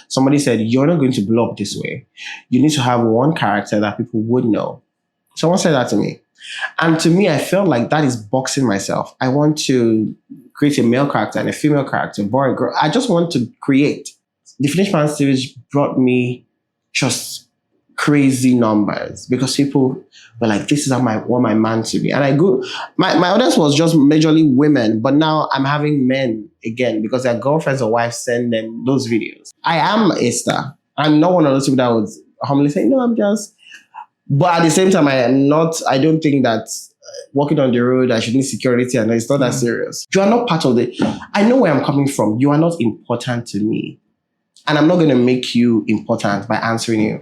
Somebody said, you're not going to blow up this way. You need to have one character that people would know. Someone said that to me. And to me, I felt like that is boxing myself. I want to create a male character and a female character, boy and girl. I just want to create. The Finish Man series brought me just crazy numbers because people were like, this is how I want my man to be. And I go, my audience was just majorly women, but now I'm having men again because their girlfriends or wives send them those videos. I am a star. I'm not one of those people that would humbly say, no, I'm just. But at the same time, I don't think that walking on the road, I should need security and it's not that serious. You are not part of the, I know where I'm coming from. You are not important to me. And I'm not going to make you important by answering you.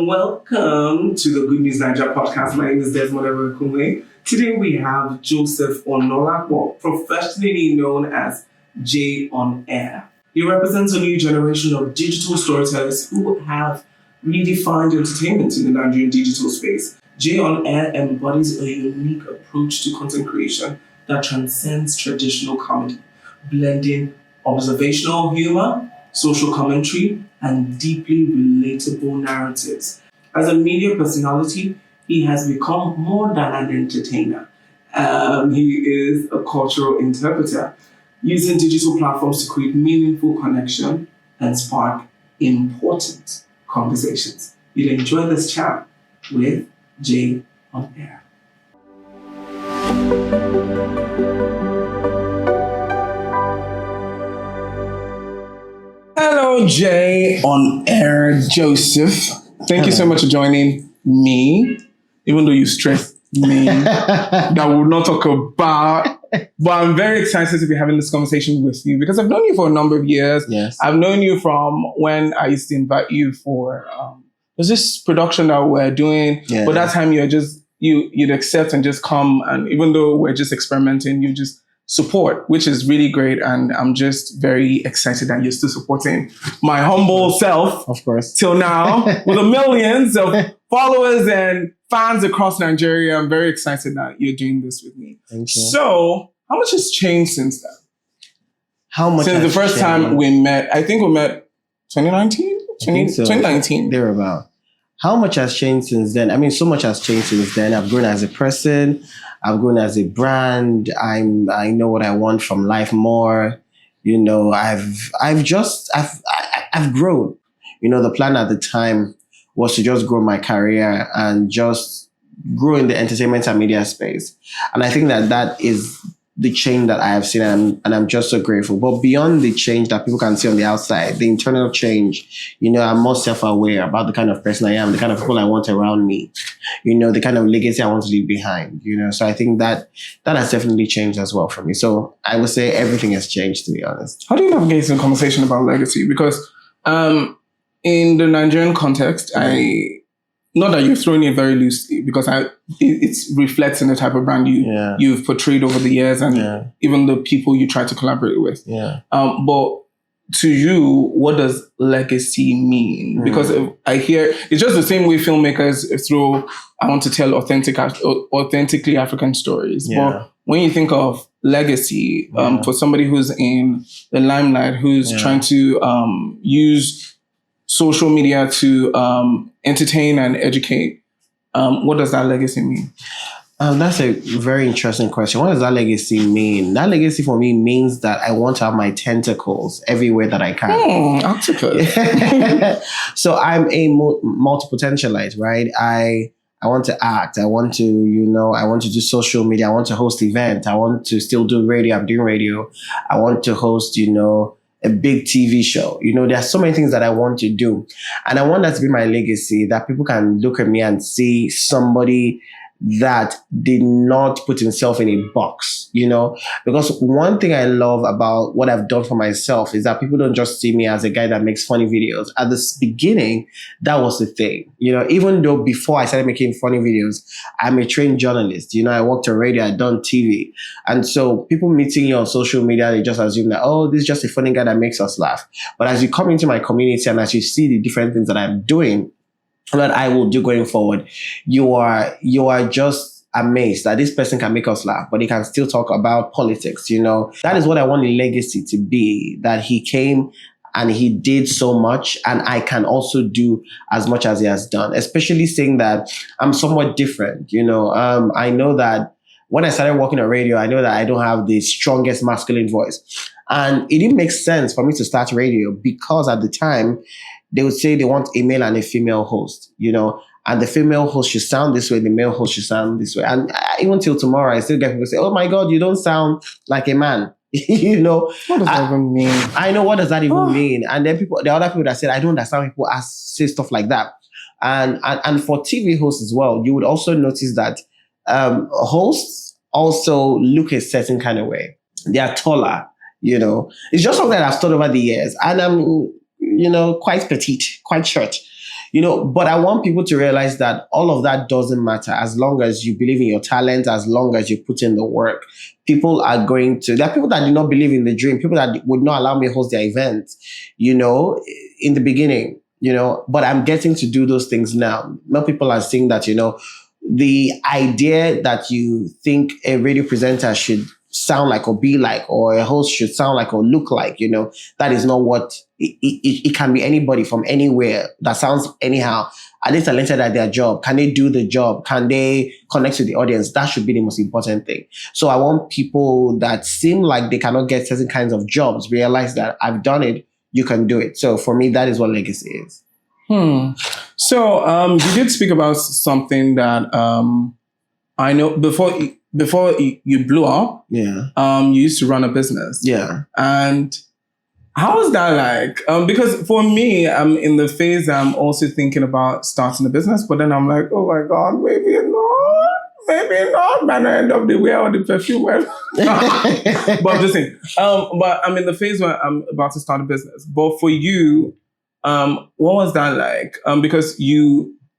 Welcome to the Good News Nigeria podcast. My name is Desmond Erekunwe. Today we have Joseph Onolapo, professionally known as Jay on Air. He represents a new generation of digital storytellers who have redefined entertainment in the Nigerian digital space. Jay on Air embodies a unique approach to content creation that transcends traditional comedy, blending observational humor, social commentary, and deeply relatable narratives. As a media personality, he has become more than an entertainer. He is a cultural interpreter, using digital platforms to create meaningful connection and spark important conversations. You'll enjoy this chat with Jay on Air. Hello, Jay on Air, Joseph. Thank you so much for joining me, even though you stressed me that we'll not talk about. But I'm very excited to be having this conversation with you because I've known you for a number of years. Yes. I've known you from when I used to invite you for there's this production that we're doing. Yeah. But that time you'd accept and just come, and even though we're just experimenting, you just support, which is really great. And I'm just very excited that you're still supporting my humble self, of course, till now with the millions of followers and fans across Nigeria. I'm very excited that you're doing this with me. Thank you. So, how much has changed since then? How much since the first time we met? I think we met 2019? 2019. Thereabout. How much has changed since then? I mean, so much has changed since then. I've grown as a person. I've grown as a brand. I know what I want from life more. You know, I've grown. You know, the plan at the time was to just grow my career and just grow in the entertainment and media space. And I think that is the change that I have seen, and I'm just so grateful. But beyond the change that people can see on the outside, the internal change, you know, I'm more self-aware about the kind of person I am, the kind of people I want around me, you know, the kind of legacy I want to leave behind, you know. So I think that has definitely changed as well for me. So I would say everything has changed, to be honest. How do you navigate the conversation about legacy? Because in the Nigerian context, not that you're throwing it very loosely, because it reflects in the type of brand you've portrayed over the years and even the people you try to collaborate with. Yeah. But to you, what does legacy mean? Because I hear it's just the same way filmmakers throw, I want to tell authentically African stories. Yeah. But when you think of legacy, for somebody who's in the limelight, who's trying to use social media to entertain and educate, what does that legacy mean? That's a very interesting question. What does that legacy mean? That legacy for me means that I want to have my tentacles everywhere that I can. Octopus. So I'm a multipotentialite, right? I want to act. I want to, I want to do social media. I want to host events. I want to still do radio. I'm doing radio. I want to host, a big TV show. There are so many things that I want to do. And I want that to be my legacy, that people can look at me and see somebody that did not put himself in a box, because one thing I love about what I've done for myself is that people don't just see me as a guy that makes funny videos. At the beginning, that was the thing, even though before I started making funny videos, I'm a trained journalist, I worked on radio, I'd done TV. And so people meeting you on social media, they just assume that, oh, this is just a funny guy that makes us laugh. But as you come into my community and as you see the different things that I'm doing, that I will do going forward, you are just amazed that this person can make us laugh, but he can still talk about politics, you know. That is what I want the legacy to be, that he came and he did so much, and I can also do as much as he has done, especially saying that I'm somewhat different, you know. I know that when I started working on radio, I know that I don't have the strongest masculine voice. And it didn't make sense for me to start radio because at the time, they would say they want a male and a female host, you know, and the female host should sound this way, the male host should sound this way. And even till tomorrow, I still get people say, oh my God, you don't sound like a man. You know, what does that even mean? I know, what does that even mean? And then the other people that said, I don't understand people say stuff like that. And for TV hosts as well, you would also notice that hosts also look a certain kind of way. They are taller, you know. It's just something that I've studied over the years. And I'm, you know, quite petite, quite short. You know, but I want people to realize that all of that doesn't matter as long as you believe in your talent, as long as you put in the work. People are going to, there are people that do not believe in the dream, people that would not allow me to host their events, you know, in the beginning, you know, but I'm getting to do those things now. More people are saying that, you know, the idea that you think a radio presenter should sound like or be like, or a host should sound like or look like, you know, that is not what it can be. Anybody from anywhere that sounds anyhow. Are they talented at their job? Can they do the job? Can they connect to the audience? That should be the most important thing. So I want people that seem like they cannot get certain kinds of jobs realize that I've done it, you can do it. So for me, that is what legacy is. So you did speak about something that I know before you blew up. Yeah. You used to run a business. Yeah. And how is that like? Because for me, I'm in the phase I'm also thinking about starting a business, but then I'm like, oh my God, maybe not. Man, I end up the way all the perfume went. But I'm just saying. But I'm in the phase where I'm about to start a business. But for you, what was that like? Because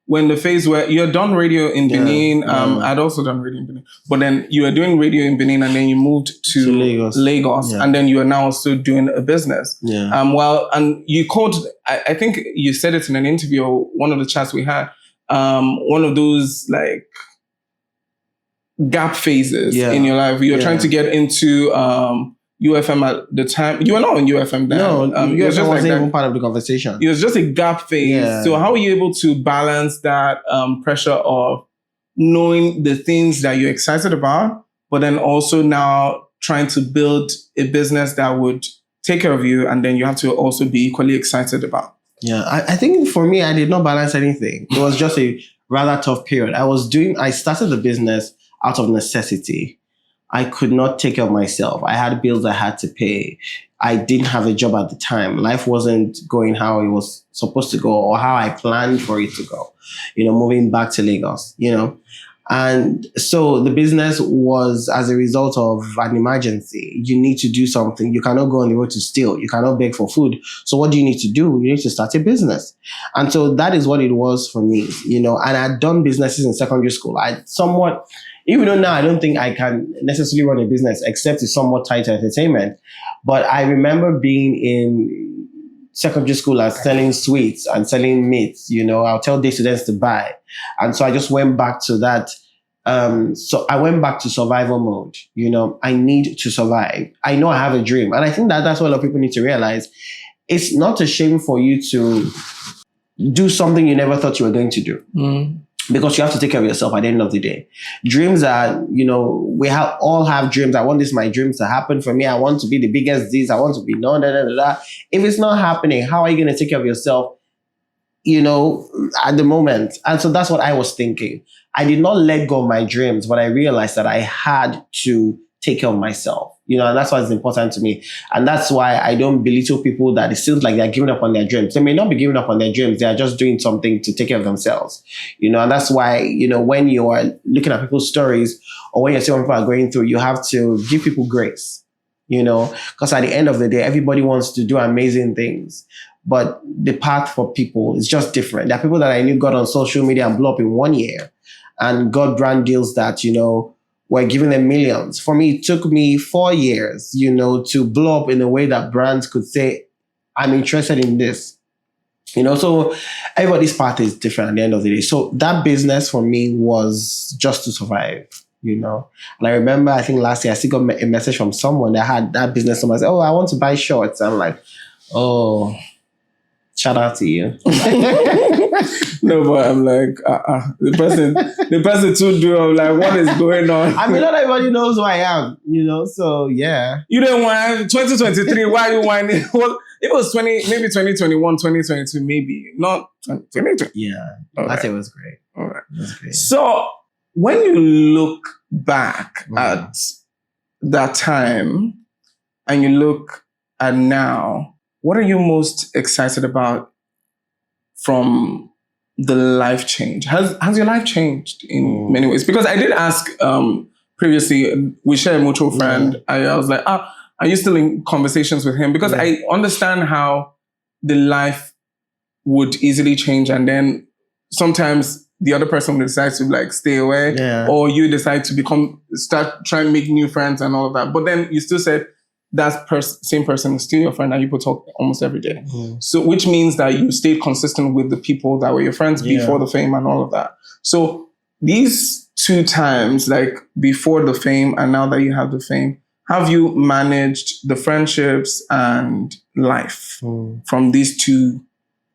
when the phase where you had done radio in Benin, I'd also done radio in Benin, but then you were doing radio in Benin and then you moved to Lagos, and then you are now also doing a business. Yeah. And you called, I think you said it in an interview or one of the chats we had, one of those like gap phases in your life. You're trying to get into UFM at the time. You were not on UFM then. No, UFM was just wasn't even part of the conversation. It was just a gap phase. Yeah. So how are you able to balance that pressure of knowing the things that you're excited about, but then also now trying to build a business that would take care of you, and then you have to also be equally excited about? Yeah, I think for me, I did not balance anything. It was just a rather tough period. I started the business out of necessity. I could not take care of myself. I had bills I had to pay. I didn't have a job at the time. Life wasn't going how it was supposed to go or how I planned for it to go, you know, moving back to Lagos, you know. And so the business was as a result of an emergency. You need to do something. You cannot go on the road to steal. You cannot beg for food. So what do you need to do? You need to start a business. And so that is what it was for me, you know, and I'd done businesses in secondary school. Even though now I don't think I can necessarily run a business except it's somewhat tied to entertainment. But I remember being in secondary school and selling sweets and selling meats, you know, I'll tell day students to buy. And so I just went back to that. So I went back to survival mode. You know, I need to survive. I know I have a dream. And I think that's what a lot of people need to realize. It's not a shame for you to do something you never thought you were going to do. Because you have to take care of yourself at the end of the day. Dreams are, you know, all have dreams. I want my dreams to happen for me. I want to be the biggest this. I want to be If it's not happening, how are you going to take care of yourself, you know, at the moment? And so that's what I was thinking. I did not let go of my dreams, but I realized that I had to take care of myself, you know, and that's why it's important to me. And that's why I don't belittle people that it seems like they're giving up on their dreams. They may not be giving up on their dreams. They are just doing something to take care of themselves, you know, and that's why, you know, when you are looking at people's stories or when you see what people are going through, you have to give people grace, you know, because at the end of the day, everybody wants to do amazing things. But the path for people is just different. There are people that I knew got on social media and blew up in 1 year and got brand deals that, you know, were giving them millions. For me, it took me 4 years, you know, to blow up in a way that brands could say, I'm interested in this. So everybody's path is different at the end of the day. So that business for me was just to survive. And I remember, I think last year, I still got a message from someone that had that business. Someone said, "Oh, I want to buy shorts." I'm like, "Oh, shout out to you." No, but I'm like, the person too do. I'm like, what is going on? I mean, not everybody knows who I am, so yeah. You don't want 2023. Why are you whining? Well, it was 2021, 2022, maybe not 2020. Yeah, All that right. was great. All right. It was great. So when you look back at that time and you look at now, what are you most excited about from the life change? Has your life changed in many ways? Because I did ask previously, we share a mutual friend. I was like, are you still in conversations with him? Because I understand how the life would easily change, and then sometimes the other person will decide to like stay away, or you decide to start trying to make new friends and all of that. But then you still said that same person is still your friend and you will talk almost every day. So which means that you stayed consistent with the people that were your friends before the fame and all of that. So these two times, like before the fame and now that you have the fame, have you managed the friendships and life from these two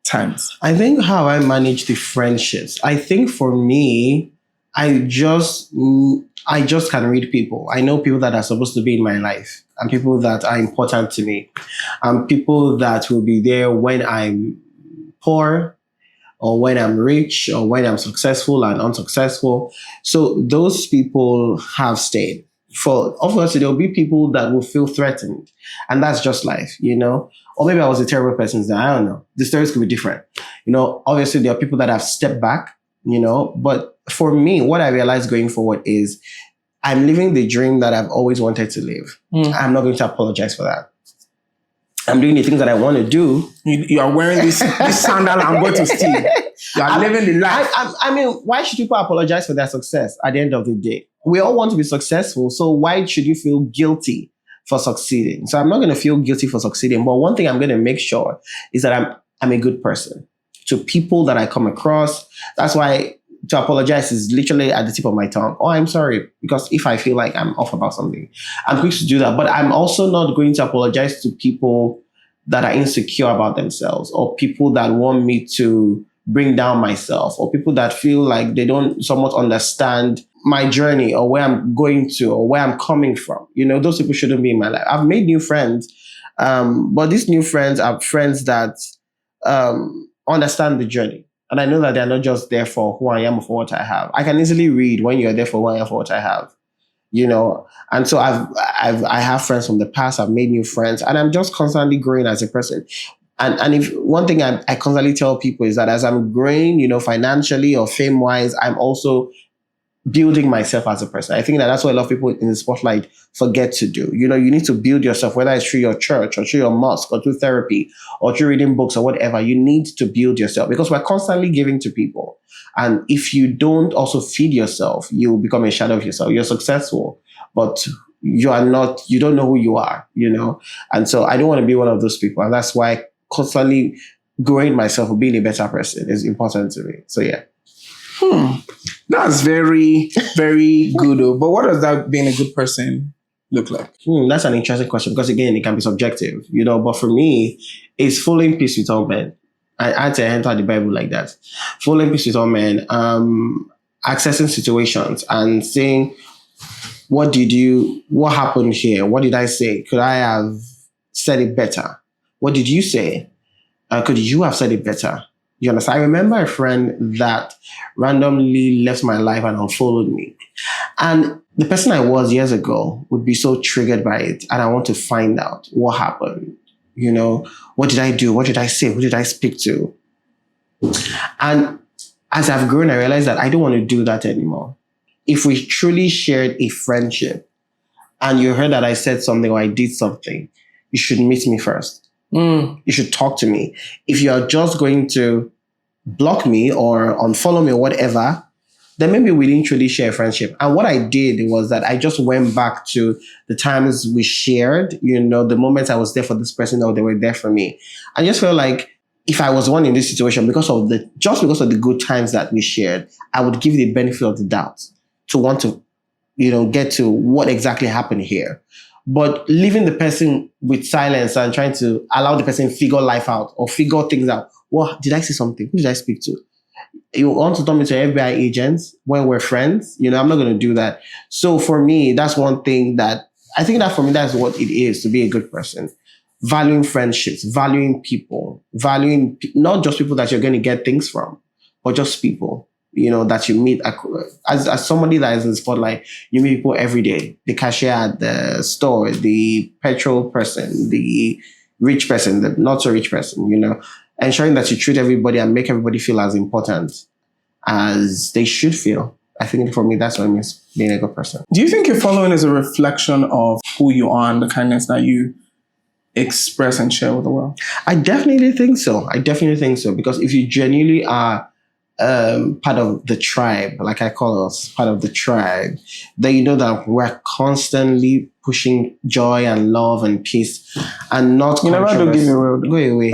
times? I think how I manage the friendships. I think for me, I just can read people. I know people that are supposed to be in my life and people that are important to me and people that will be there when I'm poor or when I'm rich or when I'm successful and unsuccessful. So those people have stayed. Obviously, there'll be people that will feel threatened, and that's just life, Or maybe I was a terrible person. I don't know. The stories could be different. Obviously, there are people that have stepped back, But for me, what I realized going forward is I'm living the dream that I've always wanted to live. I'm not going to apologize for that. I'm doing the things that I want to do. You are wearing this sandal I'm going to steal. You are living the life. I mean, why should people apologize for their success at the end of the day? We all want to be successful. So why should you feel guilty for succeeding? So I'm not going to feel guilty for succeeding. But one thing I'm going to make sure is that I'm a good person to people that I come across. That's why to apologize is literally at the tip of my tongue. Oh, I'm sorry. Because if I feel like I'm off about something, I'm quick to do that. But I'm also not going to apologize to people that are insecure about themselves or people that want me to bring down myself or people that feel like they don't somewhat understand my journey or where I'm going to or where I'm coming from. Those people shouldn't be in my life. I've made new friends, but these new friends are friends that understand the journey. And I know that they're not just there for who I am or for what I have. I can easily read when you're there for who I am, for what I have. And so I have friends from the past. I've made new friends, and I'm just constantly growing as a person. And if one thing I constantly tell people is that as I'm growing, financially or fame wise, I'm also building myself as a person. I think that's what a lot of people in the spotlight forget to do. You need to build yourself, whether it's through your church or through your mosque or through therapy or through reading books or whatever. You need to build yourself because we're constantly giving to people. And if you don't also feed yourself, you become a shadow of yourself. You're successful, but you don't know who you are, And so I don't want to be one of those people. And that's why constantly growing myself or being a better person is important to me. So yeah. That's very, very good. But what does that being a good person look like? That's an interesting question because again, it can be subjective, But for me, it's following peace with all men. I had to enter the Bible like that. Following peace with all men, accessing situations and saying, what happened here? What did I say? Could I have said it better? What did you say? Could you have said it better? You understand? I remember a friend that randomly left my life and unfollowed me. And the person I was years ago would be so triggered by it. And I want to find out what happened. What did I do? What did I say? Who did I speak to? And as I've grown, I realized that I don't want to do that anymore. If we truly shared a friendship and you heard that I said something or I did something, you should meet me first. You should talk to me. If you are just going to block me or unfollow me or whatever, then maybe we didn't truly share a friendship. And what I did was that I just went back to the times we shared, the moments I was there for this person or they were there for me. I just felt like if I was the one in this situation, because of the good times that we shared, I would give the benefit of the doubt to want to, get to what exactly happened here. But leaving the person with silence and trying to allow the person figure life out or figure things out. Well, did I say something? Who did I speak to? You want to turn me to FBI agents when we're friends? I'm not going to do that. So for me, that's one thing that I think that for me, that's what it is to be a good person. Valuing friendships, valuing people, valuing not just people that you're going to get things from, but just people, that you meet. As somebody that is in the spotlight, you meet people every day. The cashier at the store, the petrol person, the rich person, the not so rich person, ensuring that you treat everybody and make everybody feel as important as they should feel. I think for me, that's what it means being a good person. Do you think your following is a reflection of who you are and the kindness that you express and share with the world? I definitely think so. Because if you genuinely are part of the tribe, like I call us part of the tribe, then you know that we're constantly pushing joy and love and peace and not controversy. Go away.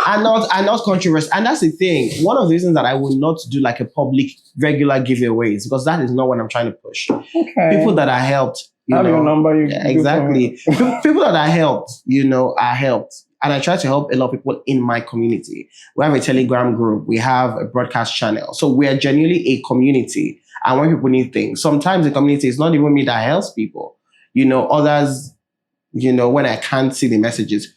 and not controversy. And that's the thing. One of the reasons that I will not do like a public regular giveaways, because that is not what I'm trying to push. Okay. People that are helped, your number. Exactly. People that are helped, are helped. And I try to help a lot of people in my community. We have a Telegram group. We have a broadcast channel. So we are genuinely a community. And when people need things, sometimes the community is not even me that helps people. Others, when I can't see the messages,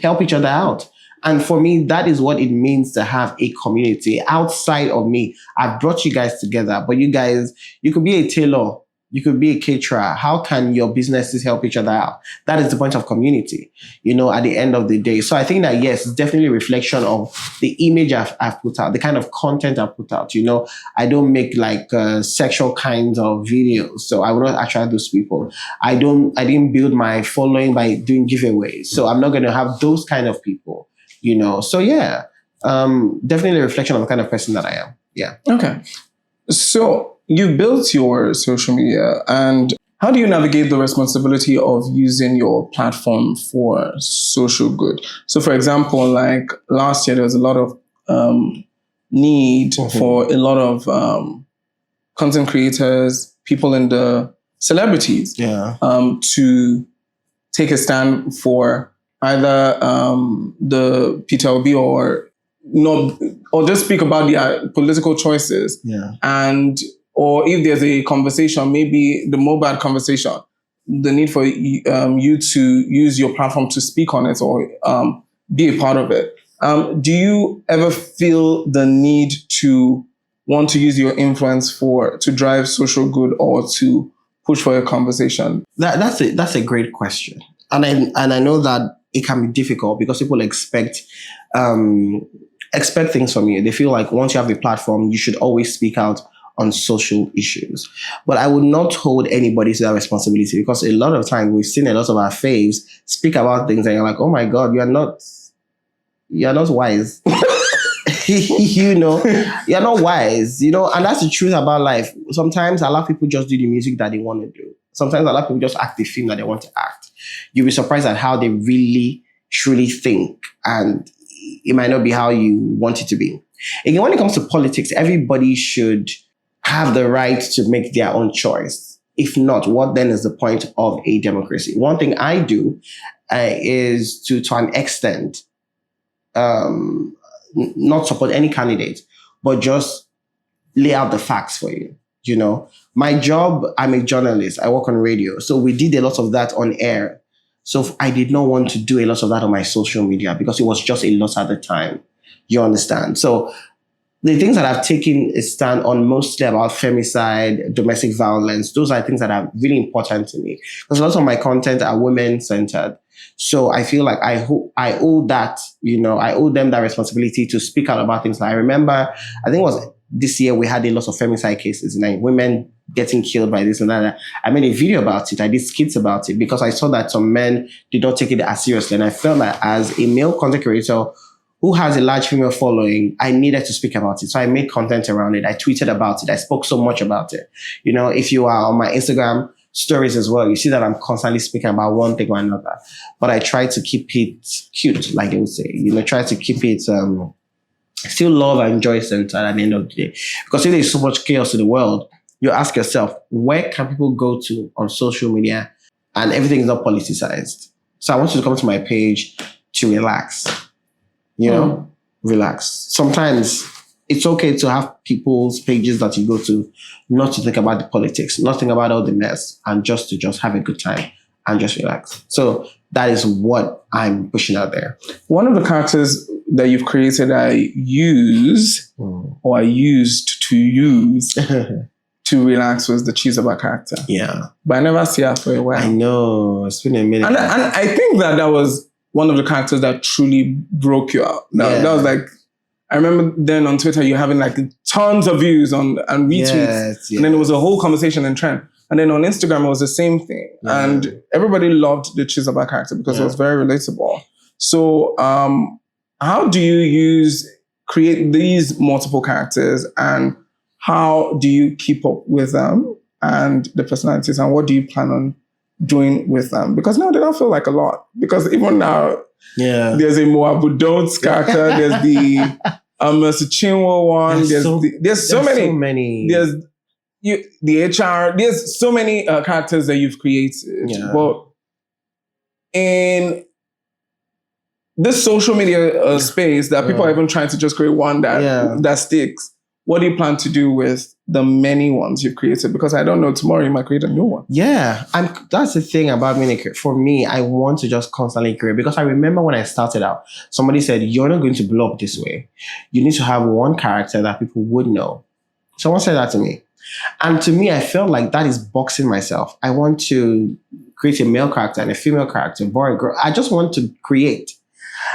help each other out. And for me, that is what it means to have a community. Outside of me, I've brought you guys together. But you guys, you could be a tailor. You could be a caterer. How can your businesses help each other out? That is the point of community, at the end of the day. So I think that, yes, it's definitely a reflection of the image I've put out, the kind of content I've put out. I don't make like sexual kinds of videos. So I will not attract those people. I didn't build my following by doing giveaways. So I'm not going to have those kind of people, So yeah, definitely a reflection of the kind of person that I am. Yeah. Okay. So you built your social media, and how do you navigate the responsibility of using your platform for social good? So, for example, like last year, there was a lot of need for a lot of content creators, people in the celebrities, to take a stand for either the Peter Obi or just speak about their political choices, or if there's a conversation, maybe the Mobad conversation, the need for you to use your platform to speak on it or be a part of it. Do you ever feel the need to want to use your influence to drive social good or to push for a conversation? That's a great question, and I know that it can be difficult because people expect things from you. They feel like once you have a platform, you should always speak out on social issues. But I would not hold anybody to that responsibility, because a lot of time we've seen a lot of our faves speak about things and you're like, oh my God, you're not wise. You're not wise, and that's the truth about life. Sometimes a lot of people just do the music that they want to do. Sometimes a lot of people just act the film that they want to act. You'll be surprised at how they really, truly think. And it might not be how you want it to be. Again, when it comes to politics, everybody should have the right to make their own choice. If not, what then is the point of a democracy? One thing I do is to an extent, not support any candidate, but just lay out the facts for you. My job, I'm a journalist. I work on radio. So we did a lot of that on air. So I did not want to do a lot of that on my social media because it was just a lot at the time. You understand? So the things that I've taken a stand on mostly about femicide, domestic violence, those are things that are really important to me because a lot of my content are women-centered. So I feel like I owe that, I owe them that responsibility to speak out about things. Like I remember, I think it was this year we had a lot of femicide cases, women getting killed by this and that. I made a video about it. I did skits about it because I saw that some men did not take it as seriously. And I felt that as a male content creator who has a large female following, I needed to speak about it. So I made content around it. I tweeted about it. I spoke so much about it. If you are on my Instagram, stories as well, you see that I'm constantly speaking about one thing or another. But I try to keep it cute, like they would say. Try to keep it still love and joy centered at the end of the day. Because if there's so much chaos in the world, you ask yourself, where can people go to on social media and everything is not politicized? So I want you to come to my page to relax. Relax. Sometimes it's okay to have people's pages that you go to, not to think about the politics, not think about all the mess, and just to have a good time and just relax. So that is what I'm pushing out there. One of the characters that you've created, I use or I used to use to relax was the Chizoba character. Yeah. But I never see her for a while. I know. It's been a minute. And I think that was one of the characters that truly broke you out. That was like, I remember then on Twitter, you having like tons of views and retweets. Yes. And then there was a whole conversation and trend. And then on Instagram, it was the same thing. Yeah. And everybody loved the Chizoba character because it was very relatable. So how do you create these multiple characters, and how do you keep up with them and the personalities, and what do you plan on doing with them? Because now they don't feel like a lot. Because even now, there's a Moabu Don'ts character, there's the Mercy Chinwo one, there's so many. There's the HR, there's so many characters that you've created. Yeah. But in this social media space that people are even trying to just create one that sticks, what do you plan to do with the many ones you've created? Because I don't know, tomorrow you might create a new one. Yeah, that's the thing about me. For me, I want to just constantly create, because I remember when I started out, somebody said, you're not going to blow up this way. You need to have one character that people would know. Someone said that to me. And to me, I felt like that is boxing myself. I want to create a male character and a female character, boy, girl. I just want to create.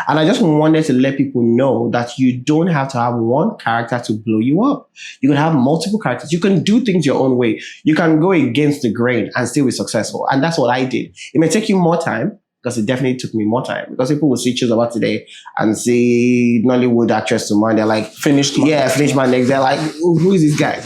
And I just wanted to let people know that you don't have to have one character to blow you up. You can have multiple characters. You can do things your own way. You can go against the grain and still be successful. And that's what I did. It may take you more time, because it definitely took me more time. Because people will see Chizoba today and see Nollywood actress tomorrow, and they're like, finished my next. They're like, who is this guy?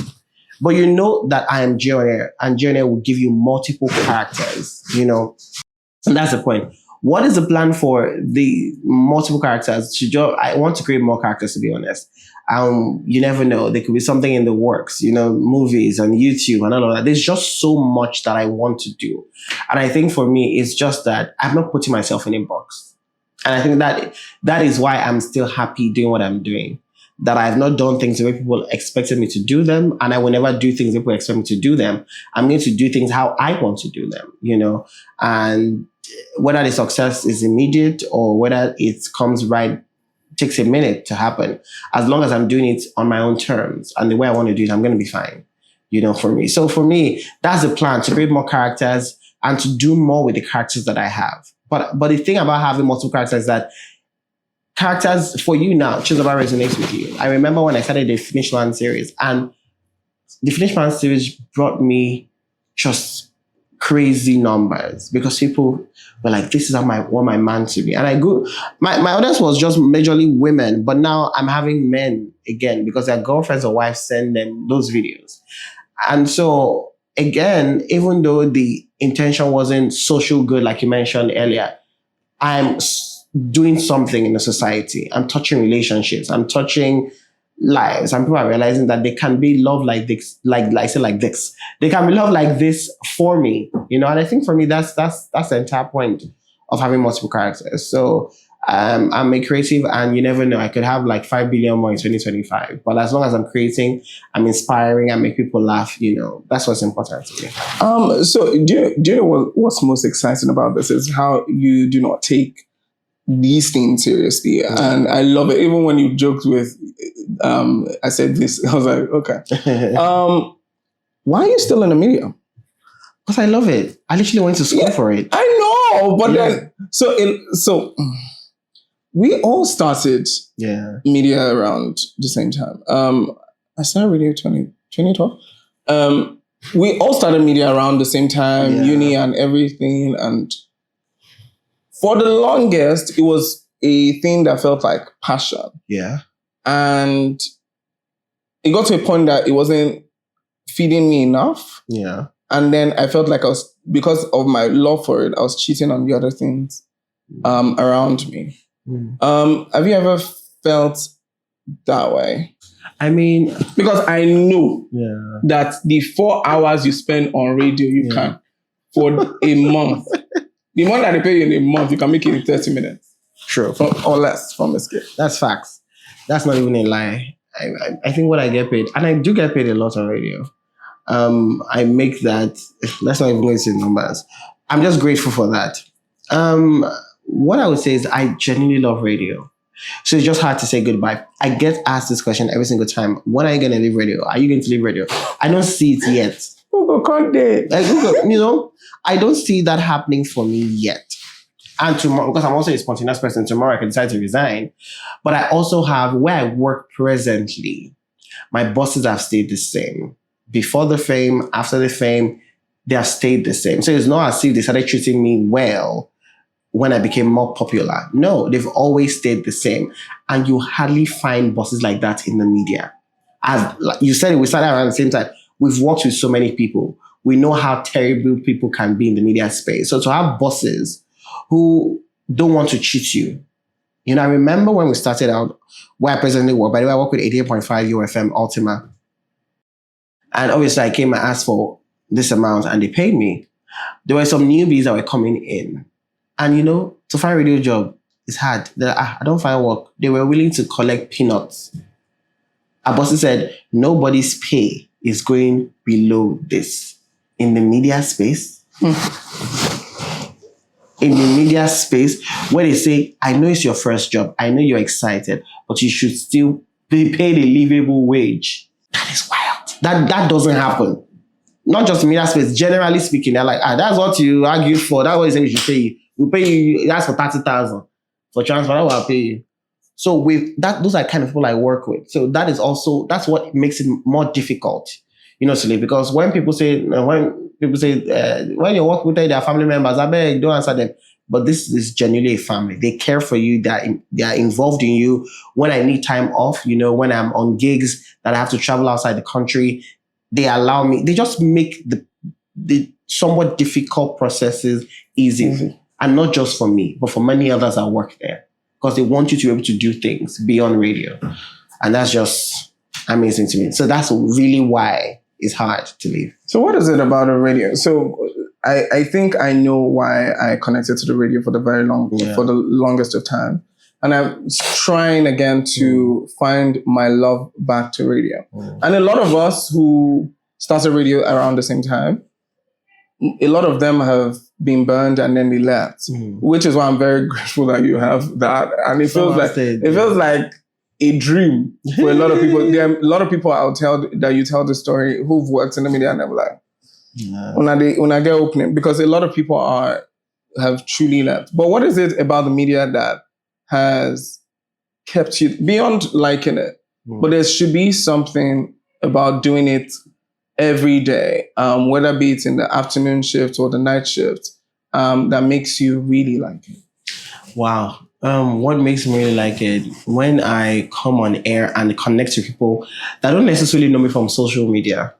But you know that I am Jionair, and Jionair will give you multiple characters, And that's the point. What is the plan for the multiple characters? I want to create more characters, to be honest. You never know. There could be something in the works, movies and YouTube and all of that. There's just so much that I want to do. And I think for me, it's just that I'm not putting myself in a box. And I think that is why I'm still happy doing what I'm doing. That I have not done things the way people expected me to do them. And I will never do things the way people expect me to do them. I'm going to do things how I want to do them, And whether the success is immediate or whether it comes right, takes a minute to happen. As long as I'm doing it on my own terms and the way I want to do it, I'm going to be fine, for me. So for me, that's the plan, to create more characters and to do more with the characters that I have. But the thing about having multiple characters is that characters for you now, Chizoba resonates with you. I remember when I started the Finish Line series, and the Finish Line series brought me just crazy numbers, because people were like, this is how I want my man to be. And I grew, my audience was just majorly women, but now I'm having men again, because their girlfriends or wives send them those videos. And so again, even though the intention wasn't social good, like you mentioned earlier, I'm doing something in the society. I'm touching relationships. I'm touching lives, and people are realizing that they can be love like this, like this. They can be love like this for me, And I think for me, that's the entire point of having multiple characters. So I'm a creative, and you never know, I could have like 5 billion more in 2025. But as long as I'm creating, I'm inspiring, I make people laugh. That's what's important to me. So do you know what's most exciting about this is how you do not take these things seriously. And I love it. Even when you joked with, I said this, I was like, okay. Why are you still in the media? Because I love it. I literally went to school for it. I know, but then, so we all started media around the same time. I started radio 2012. We all started media around the same time, uni and everything, and for the longest, it was a thing that felt like passion. Yeah. And it got to a point that it wasn't feeding me enough. Yeah. And then I felt like because of my love for it, I was cheating on the other things around me. Have you ever felt that way? I mean, because I know that the 4 hours you spend on radio, you can for a month. The money that they pay you in a month, you can make it in 30 minutes. True. Or less from a scale. That's facts. That's not even a lie. I think what I get paid, and I do get paid a lot on radio. I make that, let's not even go into numbers. I'm just grateful for that. What I would say is I genuinely love radio. So it's just hard to say goodbye. I get asked this question every single time. When are you going to leave radio? Are you going to leave radio? I don't see it yet. I don't see that happening for me yet. And tomorrow, because I'm also a spontaneous person, tomorrow I can decide to resign. But I also have, where I work presently, my bosses have stayed the same. Before the fame, after the fame, they have stayed the same. So it's not as if they started treating me well when I became more popular. No, they've always stayed the same. And you hardly find bosses like that in the media. As like you said, we started around the same time. We've worked with so many people. We know how terrible people can be in the media space. So to have bosses who don't want to cheat you. I remember when we started out, where I presently work. By the way, I work with 88.5 UFM Ultima. And obviously I came and asked for this amount and they paid me. There were some newbies that were coming in. And to find a radio job is hard. I don't find work. They were willing to collect peanuts. Our boss said, nobody's pay is going below this. In the media space, where they say, I know it's your first job. I know you're excited, but you should still be paid a livable wage. That is wild. That doesn't happen. Not just in media space, generally speaking, they're like, that's what you argued for. That's what you say we should pay you. We'll pay you, that's for 30,000 for transfer. That's what I'll pay you. So with that, those are kind of people I work with. So that's what makes it more difficult, to live. Because when you work with their family members, I beg, don't answer them. But this is genuinely a family. They care for you. They are involved in you. When I need time off, when I'm on gigs that I have to travel outside the country, they allow me. They just make the somewhat difficult processes easy. Mm-hmm. And not just for me, but for many others that work there. Because they want you to be able to do things beyond radio. And that's just amazing to me. So that's really why it's hard to leave. So what is it about a radio? So I think I know why I connected to the radio for the longest of time. And I'm trying again to find my love back to radio. And a lot of us who started radio around the same time, a lot of them have been burned and then they left, which is why I'm very grateful that you have that. And it feels like a dream for a lot of people. There are a lot of people you tell the story who've worked in the media and they're like, when I get opening, because a lot of people have truly left. But what is it about the media that has kept you beyond liking it? But there should be something about doing it every day, whether be it in the afternoon shift or the night shift, that makes you really like it. Wow. What makes me really like it, when I come on air and connect to people that don't necessarily know me from social media,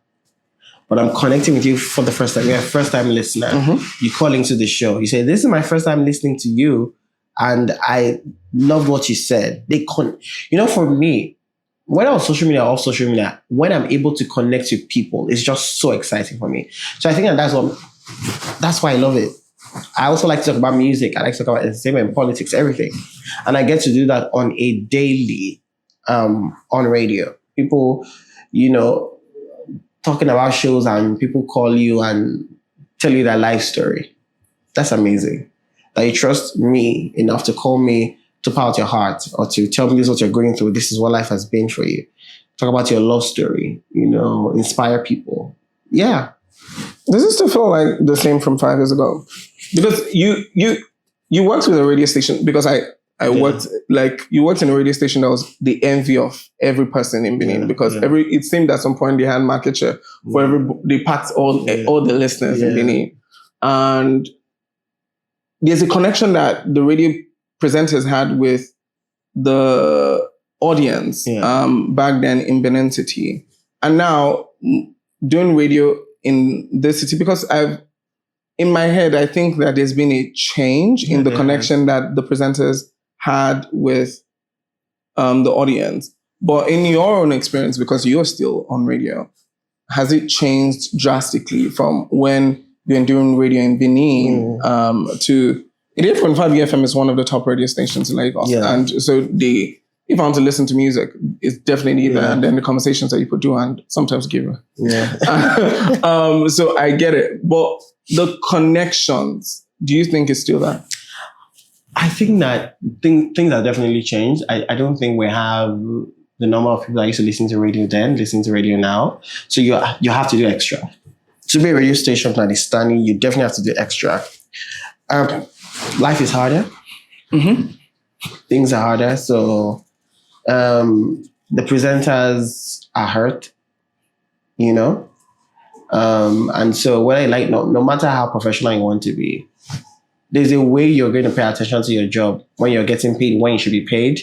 but I'm connecting with you for the first time. You're a first-time listener. Mm-hmm. You call into the show. You say, this is my first time listening to you, and I loved what you said. For me, whether on social media or off social media, when I'm able to connect with people, it's just so exciting for me. So I think that's why I love it. I also like to talk about music. I like to talk about entertainment, politics, everything. And I get to do that on a daily, on radio. People, talking about shows, and people call you and tell you their life story. That's amazing. That you trust me enough to call me, to pour out your heart, or to tell me this is what you're going through. This is what life has been for you. Talk about your love story, inspire people. Yeah. Does it still feel like the same from 5 years ago? Because you worked with a radio station, because I worked, you worked in a radio station that was the envy of every person in Benin, because it seemed at some point they had market share for they packed all the listeners in Benin. And there's a connection that the radio presenters had with the audience back then in Benin City. And now doing radio in this city? Because in my head, I think that there's been a change in the connection that the presenters had with the audience. But in your own experience, because you're still on radio, has it changed drastically from when you're doing radio in Benin to 88.5 FM is one of the top radio stations in Lagos. Yeah. And so if I want to listen to music, it's definitely there. And then the conversations that you could do and sometimes give. Yeah. So I get it. But the connections, do you think it's still there? I think that things have definitely changed. I don't think we have the number of people that used to listen to radio then, listen to radio now. So you have to do extra. To be a radio station that is stunning, you definitely have to do extra. Life is harder. Mm-hmm. Things are harder. So the presenters are hurt, you know? And so whether you like, no matter how professional you want to be, there's a way you're going to pay attention to your job when you're getting paid, when you should be paid,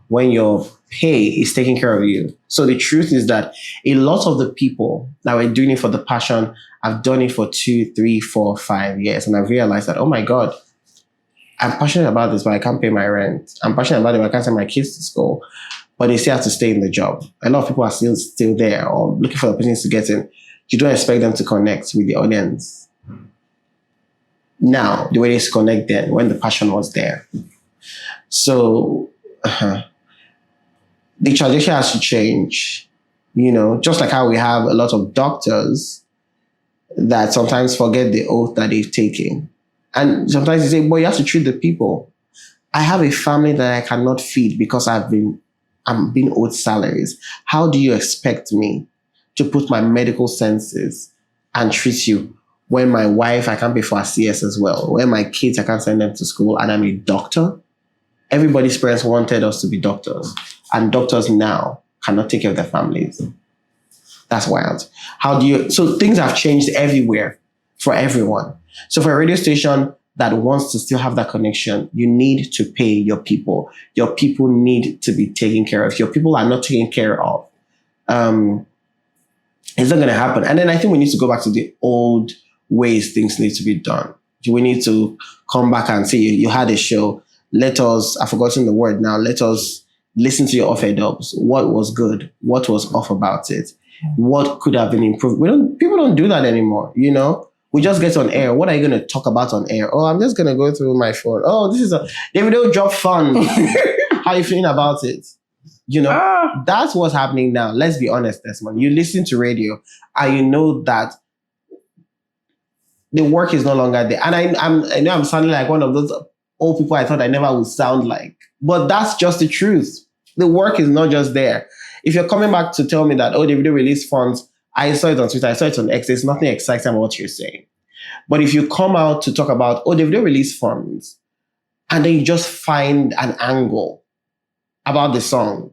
when your pay is taking care of you. So the truth is that a lot of the people that were doing it for the passion have done it for 2, 3, 4, 5 years. And I've realized that, oh my God, I'm passionate about this, but I can't pay my rent. I'm passionate about it, but I can't send my kids to school. But they still have to stay in the job. A lot of people are still there or looking for opportunities to get in. You don't expect them to connect with the audience now, the way they used to connect then, when the passion was there. So the trajectory has to change, you know, just like how we have a lot of doctors that sometimes forget the oath that they've taken. And sometimes they say, boy, you have to treat the people. I have a family that I cannot feed because I'm being owed salaries. How do you expect me to put my medical senses and treat you when my wife, I can't pay for her CS as well, when my kids, I can't send them to school and I'm a doctor? Everybody's parents wanted us to be doctors, and doctors now cannot take care of their families. That's wild. So things have changed everywhere for everyone. So for a radio station that wants to still have that connection, you need to pay your people. Your people need to be taken care of. If your people are not taken care of, it's not going to happen. And then I think we need to go back to the old ways things need to be done. We need to come back and say, you had a show. Let us, I've forgotten the word now, let us listen to your off-air dubs. What was good? What was off about it? What could have been improved? People don't do that anymore, you know? We just get on air. What are you going to talk about on air? Oh, I'm just going to go through my phone. Oh, this is Davido drop fun. How are you feeling about it? You know, that's what's happening now. Let's be honest, Desmond. You listen to radio and you know that the work is no longer there. And I know I'm sounding like one of those old people I thought I never would sound like. But that's just the truth. The work is not just there. If you're coming back to tell me that, oh, Davido released funds, I saw it on Twitter, I saw it on X, there's nothing exciting about what you're saying. But if you come out to talk about, oh, Davido released funds, and then you just find an angle about the song,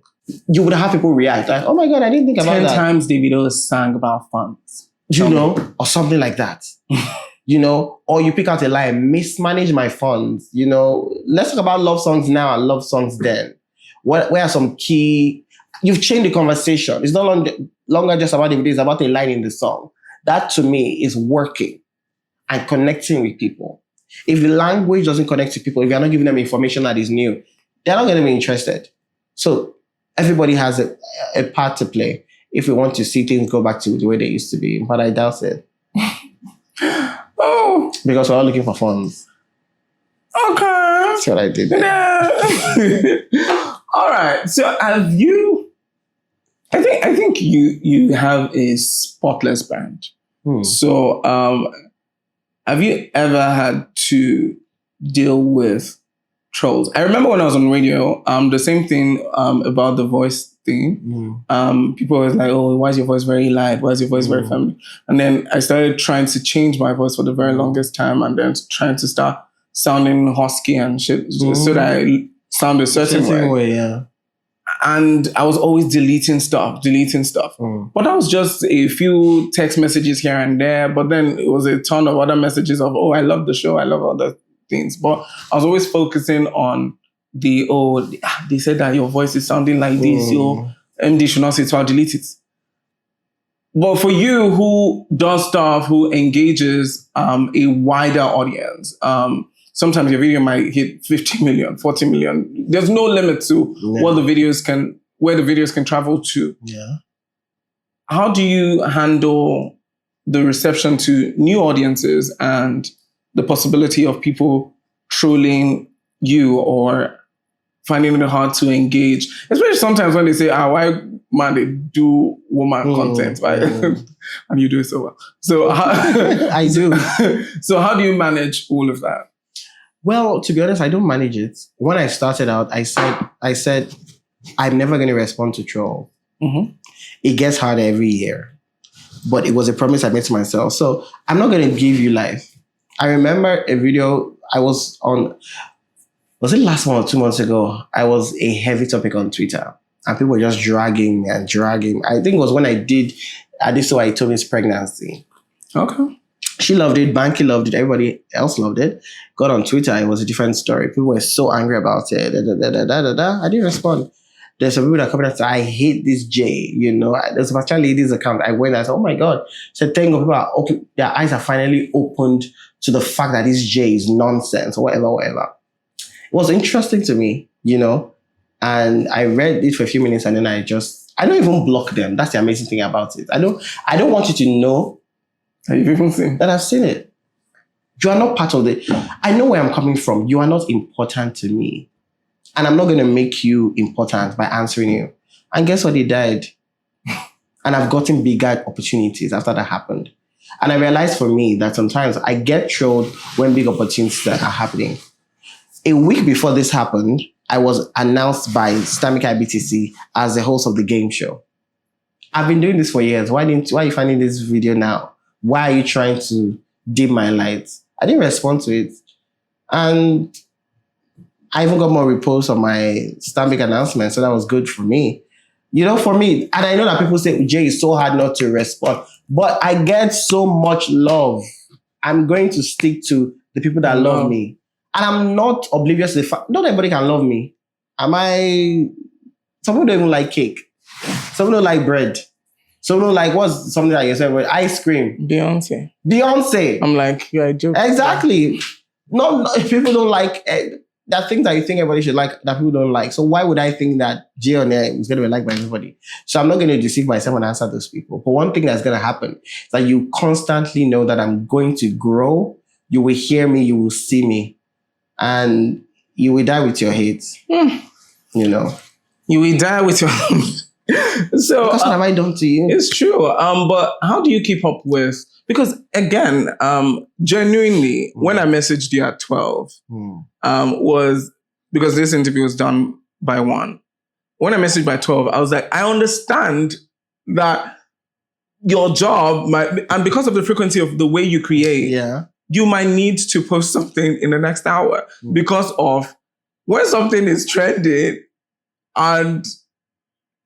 you would have people react like, oh my God, I didn't think about 10 that. 10 times Davido sang about funds. You know, or something like that. You know, or you pick out a line, mismanage my funds. You know, let's talk about love songs now and love songs then. Where are some key... You've changed the conversation. It's no longer just about Davido, it's about a line in the song. That to me is working and connecting with people. If the language doesn't connect to people, if you're not giving them information that is new, they're not going to be interested. So everybody has a part to play if we want to see things go back to the way they used to be. But I doubt it. Oh. Because we're all looking for funds. Okay. That's what I did there. No. All right. So have you... I think you have a spotless brand. So have you ever had to deal with trolls? I remember when I was on radio, the same thing about the voice thing. People were like, oh, why is your voice very light? Why is your voice very feminine? And then I started trying to change my voice for the very longest time, and then trying to start sounding husky and shit so that I sound a certain way. Yeah. And I was always deleting stuff. But that was just a few text messages here and there. But then it was a ton of other messages of, oh, I love the show. I love other things. But I was always focusing on they said that your voice is sounding like this. Your MD should not say it, so I'll delete it. But for you, who does stuff, who engages a wider audience, sometimes your video might hit 50 million, 40 million. There's no limit to where the videos can travel to. Yeah. How do you handle the reception to new audiences and the possibility of people trolling you or finding it hard to engage? Especially sometimes when they say, why man they do woman content, right? And you do it so well. So I do. So how do you manage all of that? Well, to be honest, I don't manage it. When I started out, I said, I'm never going to respond to troll. Mm-hmm. It gets harder every year. But it was a promise I made to myself. So I'm not going to give you life. I remember a video I was on, was it last month or 2 months ago? I was a heavy topic on Twitter. And people were just dragging me and dragging. I think it was when I did so I told his pregnancy. Okay. She loved it. Banky loved it. Everybody else loved it. Got on Twitter. It was a different story. People were so angry about it. I didn't respond. There's some people that come and say, I hate this J. There's a particular lady's account. I went and I said, oh my God. So thank God people are open. Their eyes are finally opened to the fact that this J is nonsense or whatever. It was interesting to me, and I read it for a few minutes and then I don't even block them. That's the amazing thing about it. I don't want you to know that I've seen it. You are not part of it. I know where I'm coming from. You are not important to me. And I'm not going to make you important by answering you. And guess what? He died. And I've gotten bigger opportunities after that happened. And I realized for me that sometimes I get trolled when big opportunities are happening. A week before this happened, I was announced by Stamic IBTC as the host of the game show. I've been doing this for years. Why are you finding this video now? Why are you trying to dim my lights? I didn't respond to it. And I even got more reposts on my Stamic announcement, so that was good for me. For me, and I know that people say, Jay, it's so hard not to respond, but I get so much love. I'm going to stick to the people that love me. And I'm not oblivious to the fact, not everybody can love me. Some people don't even like cake. Some people don't like bread. Some people don't like, what's something that you said, ice cream. Beyonce. I'm like, you're a joke. Exactly. No, people don't like... there are things that you think everybody should like that people don't like. So why would I think that Jay on there is going to be liked by everybody? So I'm not going to deceive myself and answer those people. But one thing that's going to happen is that you constantly know that I'm going to grow. You will hear me. You will see me. And you will die with your hate. You will die with your hate. So what have I done to you? It's true. But how do you keep up with... Because again, genuinely, when I messaged you at 12, was because this interview was done by 1. When I messaged by 12, I was like, I understand that your job might, and because of the frequency of the way you create, you might need to post something in the next hour because of when something is trending and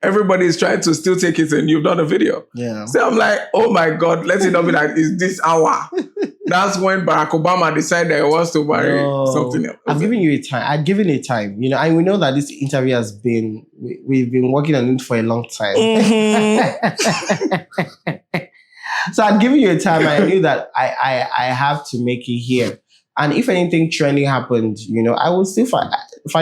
everybody is trying to still take it and you've done a video. Yeah. So I'm like, oh my God, let it not be like, it's this hour. That's when Barack Obama decided that he wants to marry something else. I've given you a time. I've given it time. And we know that this interview has been, we've been working on it for a long time. So I'd given you a time. I knew that I have to make it here. And if anything trending happened, I would still find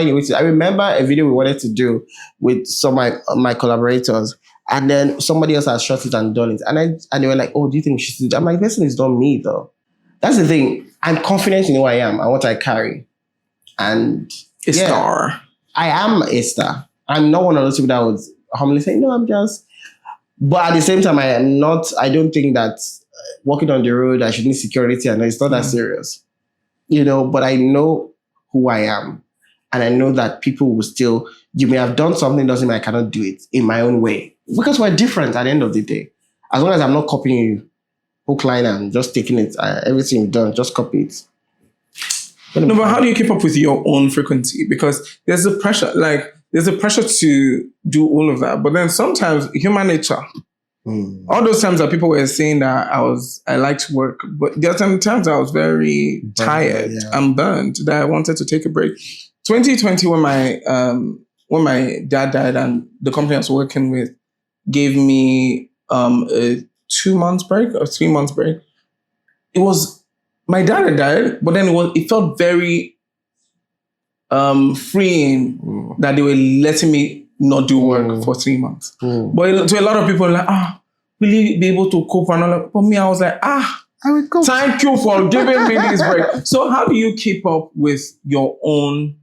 a way to. I remember a video we wanted to do with some of my collaborators, and then somebody else has shot it and done it. And they were like, oh, do you think we should do that? I'm like, this is not me, though. That's the thing. I'm confident in who I am and what I carry. And a star. I am a star. I'm not one of those people that would humbly say, no, I'm just... But at the same time, I don't think that walking on the road, I should need security, and it's not that serious. But I know who I am. And I know that people will still, you may have done something, doesn't mean I cannot do it in my own way. Because we're different at the end of the day. As long as I'm not copying you, hook, line, and just taking it, everything you've done, just copy it. No, but how do you keep up with your own frequency? Because there's a pressure to do all of that. But then sometimes human nature, all those times that people were saying that I liked work, but there are some times I was very tired and burned that I wanted to take a break. 2020, when my dad died and the company I was working with gave me a 2 months break or 3 months break. It was, my dad had died, but then it felt very freeing that they were letting me not do work for 3 months. But to a lot of people, like, will you be able to cope and all that? For me, I was like, I will cope. Thank you for giving me this break. So how do you keep up with your own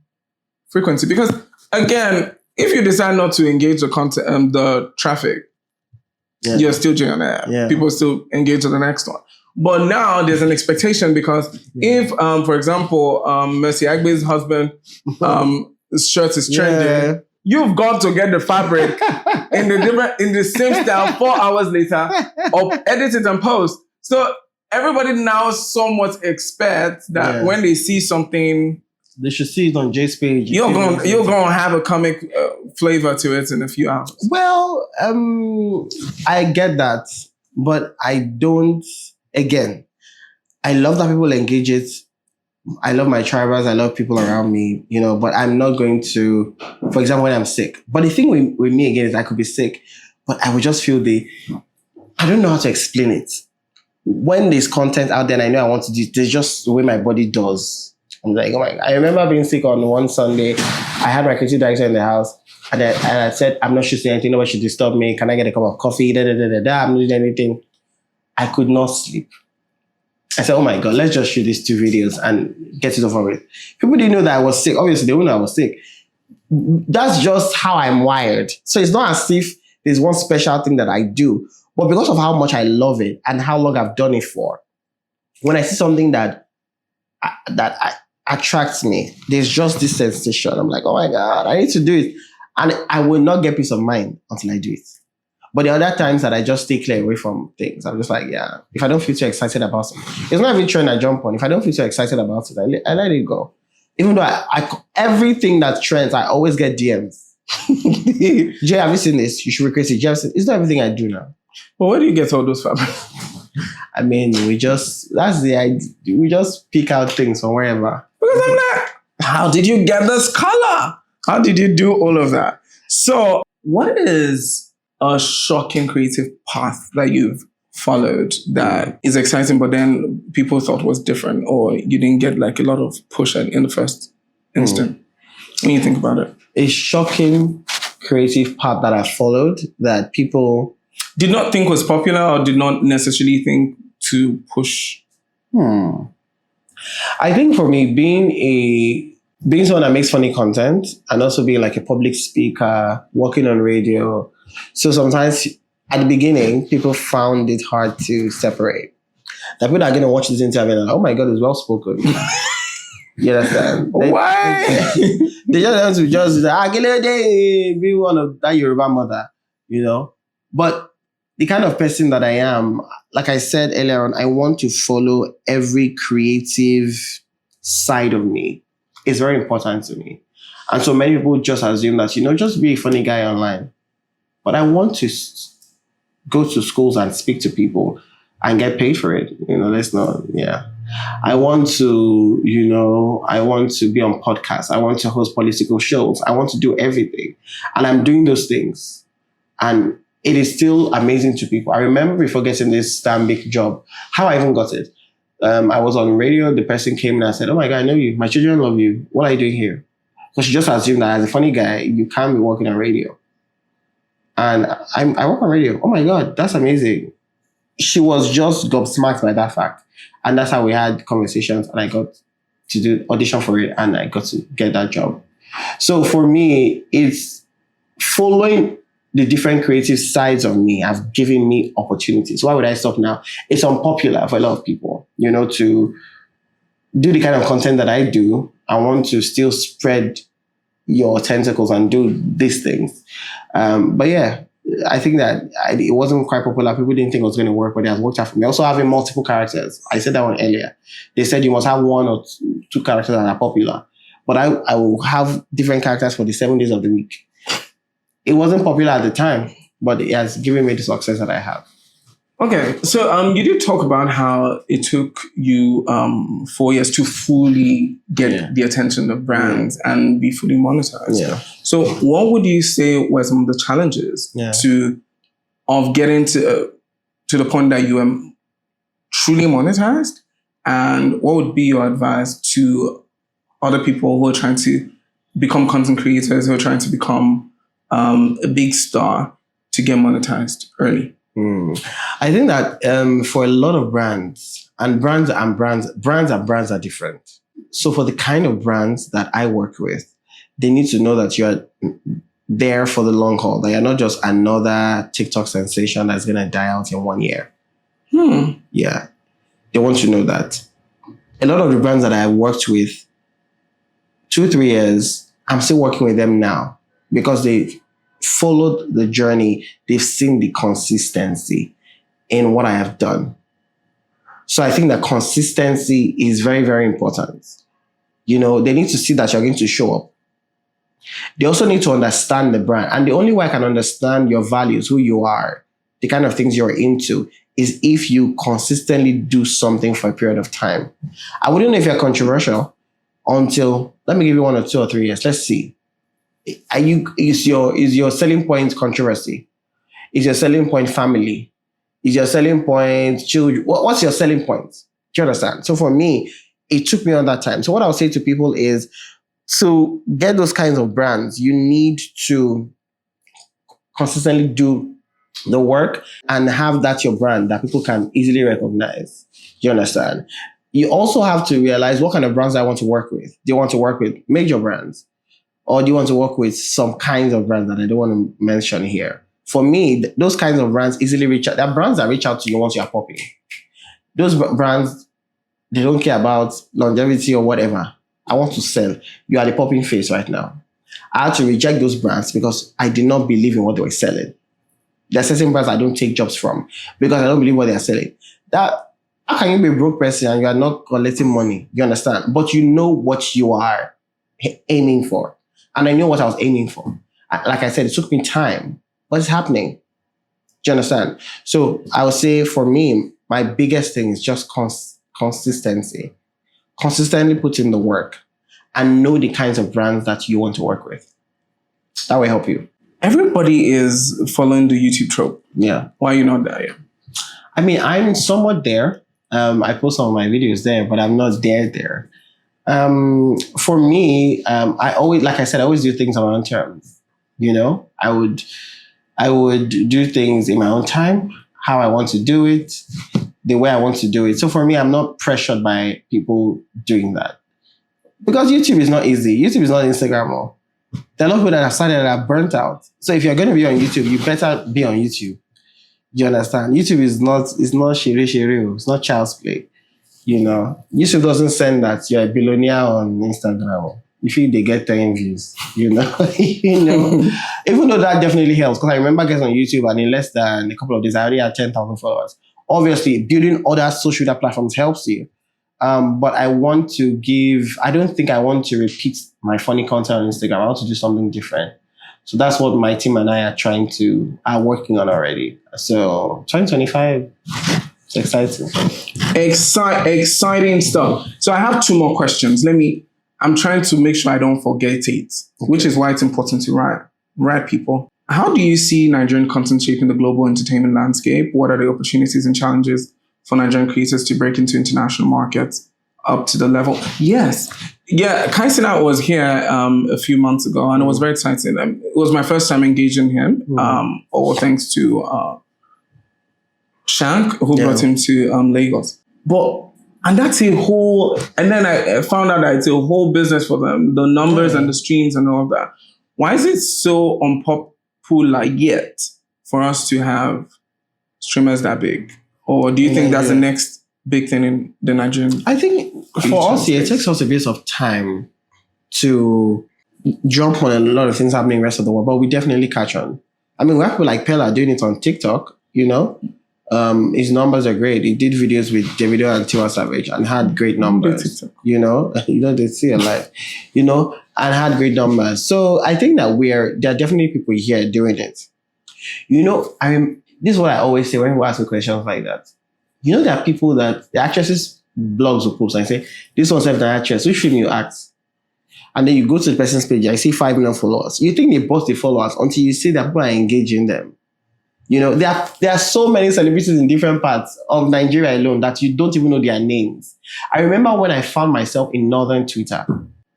frequency? Because again, if you decide not to engage the traffic, you're still doing that. Yeah. People still engage in the next one. But now there's an expectation because if, for example, Mercy Agbe's husband shirt is trending, you've got to get the fabric in the same style 4 hours later, or edit it and post. So everybody now somewhat expects that when they see something, they should see it on Jay's page. You're going to have a comic flavor to it in a few hours. Well, I get that, but I don't. Again, I love that people engage it. I love my tribals. I love people around me, but I'm not going to, for example, when I'm sick. But the thing with me again is I could be sick, but I would just feel I don't know how to explain it. When there's content out there and I know I want to do, there's just the way my body does. I'm like, oh my God. I remember being sick on one Sunday. I had my creative director in the house and I said, I'm not shooting anything. Nobody should disturb me. Can I get a cup of coffee? I'm not doing anything. I could not sleep. I said, oh my God, let's just shoot these 2 videos and get it over with. People didn't know that I was sick. Obviously, they wouldn't know I was sick. That's just how I'm wired. So it's not as if there's one special thing that I do. But because of how much I love it and how long I've done it for, when I see something that attracts me, there's just this sensation. I'm like, oh my God, I need to do it. And I will not get peace of mind until I do it. But the other times that I just stay clear away from things, I'm just like, if I don't feel too excited about something, it's not even trend I jump on. If I don't feel too excited about it, I let it go. Even though everything that trends, I always get DMs. Jay, have you seen this? You should recreate it. It's not everything I do now. Well, where do you get all those fabrics? I mean, we just pick out things from wherever. Because I'm like, how did you get this color? How did you do all of that? So what is a shocking creative path that you've followed that is exciting, but then people thought was different, or you didn't get like a lot of push in the first instant? When you think about it, a shocking creative path that I followed that people did not think was popular or did not necessarily think to push. I think for me, being someone that makes funny content and also being like a public speaker, working on radio. So sometimes at the beginning, people found it hard to separate. The people that are going to watch this interview and like, oh my God, it's well spoken. You understand? Why? They just want to be one of that Yoruba mother, But the kind of person that I am, like I said earlier on, I want to follow every creative side of me. It's very important to me. And so many people just assume that, just be a funny guy online. But I want to go to schools and speak to people and get paid for it. I want to, I want to be on podcasts. I want to host political shows. I want to do everything. And I'm doing those things. And it is still amazing to people. I remember before getting this Stanbic job, how I even got it. I was on radio. The person came and I said, oh my God, I know you. My children love you. What are you doing here? Because she just assumed that as a funny guy, you can't be working on radio. And I work on radio. Oh my God, that's amazing. She was just gobsmacked by that fact. And that's how we had conversations and I got to do audition for it and I got to get that job. So for me, it's following the different creative sides of me have given me opportunities. Why would I stop now? It's unpopular for a lot of people, to do the kind of content that I do. I want to still spread your tentacles and do these things. But yeah, I think that it wasn't quite popular. People didn't think it was going to work, but it has worked out for me. Also having multiple characters. I said that one earlier. They said you must have 1 or 2 characters that are popular. But I will have different characters for the 7 days of the week. It wasn't popular at the time, but it has given me the success that I have. Okay, so you did talk about how it took you 4 years to fully get the attention of brands and be fully monetized. Yeah. So what would you say were some of the challenges of getting to to the point that you are truly monetized? And what would be your advice to other people who are trying to become content creators, who are trying to become a big star to get monetized early? I think that for a lot of brands are different. So for the kind of brands that I work with, they need to know that you're there for the long haul. That you're not just another TikTok sensation that's going to die out in 1 year. Yeah. They want to know that. A lot of the brands that I worked with 2-3 years, I'm still working with them now because they followed the journey. They've seen the consistency in what I have done. So I think that consistency is very, very important. You know, they need to see that you're going to show up. They also need to understand the brand. And the only way I can understand your values, who you are, the kind of things you're into, is if you consistently do something for a period of time. I wouldn't know if you're controversial until, let me give you 1 or 2 or 3 years. Let's see. Is your selling point controversy? Is your selling point family? Is your selling point children? What's your selling point? Do you understand? So for me, it took me on that time. So what I'll say to people is, to get those kinds of brands, you need to consistently do the work and have that your brand that people can easily recognize. Do you understand? You also have to realize what kind of brands I want to work with. Do you want to work with major brands? Or do you want to work with some kinds of brands that I don't want to mention here? For me, those kinds of brands easily reach out. There are brands that reach out to you once you are popping. Those brands, they don't care about longevity or whatever. I want to sell. You are the popping face right now. I had to reject those brands because I did not believe in what they were selling. There are certain brands I don't take jobs from because I don't believe what they are selling. How can you be a broke person and you are not collecting money? You understand? But you know what you are aiming for. And I know what I was aiming for. Like I said, it took me time. But it's happening. Do you understand? So I would say for me, my biggest thing is just consistency. Consistently put in the work and know the kinds of brands that you want to work with. That will help you. Everybody is following the YouTube trope. Yeah. Why are you not there yet? I mean, I'm somewhat there. I post some of my videos there, but I'm not there. For me, I always do things on my own terms. You know, I would do things in my own time, how I want to do it, the way I want to do it. So for me, I'm not pressured by people doing that. Because YouTube is not easy. YouTube is not Instagram. There are a lot of people that have started that are burnt out. So if you're going to be on YouTube, you better be on YouTube. You understand? YouTube is not shiri. It's not child's play. You know, YouTube doesn't send that you're a billionaire on Instagram. You feel they get 10 views, you know. Even though that definitely helps, because I remember getting on YouTube and in less than a couple of days, I already had 10,000 followers. Obviously, building other social media platforms helps you. But I don't think I want to repeat my funny content on Instagram. I want to do something different. So that's what my team and I are working on already. So 2025, it's exciting. Exciting stuff. So I have 2 more questions. I'm trying to make sure I don't forget it, which is why it's important to write people. How do you see Nigerian content shaping the global entertainment landscape? What are the opportunities and challenges for Nigerian creators to break into international markets up to the level? Yes. Yeah, Kaisina was here a few months ago, and it was very exciting. It was my first time engaging him, all thanks to Shank, who brought him to Lagos. And that's a whole, and then I found out that it's a whole business for them, the numbers and the streams and all of that. Why is it so unpopular yet for us to have streamers that big? Or do you think that's the next big thing in the Nigerian? I think for us, it takes us a bit of time to jump on a lot of things happening in the rest of the world, but we definitely catch on. I mean, we have people like Pella doing it on TikTok, you know. His numbers are great. He did videos with Davido and Tiwa Savage and had great numbers. You know, they see a life, you know, and had great numbers. So I think that there are definitely people here doing it. You know, this is what I always say when we ask me questions like that. You know, there are people that the actresses blogs or posts and say, this one's an actress, which film you act? And then you go to the person's page, I see 5 million followers. You think they bought the followers until you see that people are engaging them. There are so many celebrities in different parts of Nigeria alone that you don't even know their names. I remember when I found myself in Northern Twitter,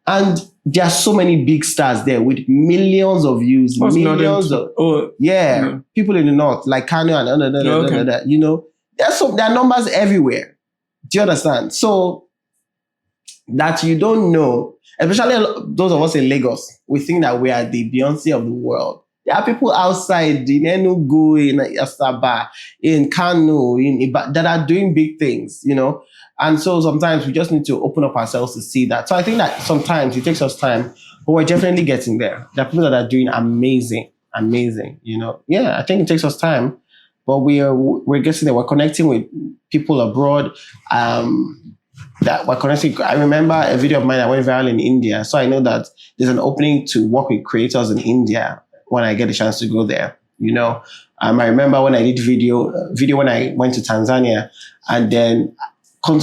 and there are so many big stars there with millions of views, millions of people in the north, like Kano and there are numbers everywhere. Do you understand? So that you don't know, especially those of us in Lagos, we think that we are the Beyonce of the world. There are people outside in Enugu, in Asaba, in Kano, that are doing big things, And so sometimes we just need to open up ourselves to see that. So I think that sometimes it takes us time, but we're definitely getting there. There are people that are doing amazing, Yeah, I think it takes us time, but we're getting there. We're connecting with people abroad. That we're connecting. I remember a video of mine that went viral in India, so I know that there's an opening to work with creators in India when I get a chance to go there. I remember when I did video when I went to Tanzania, and then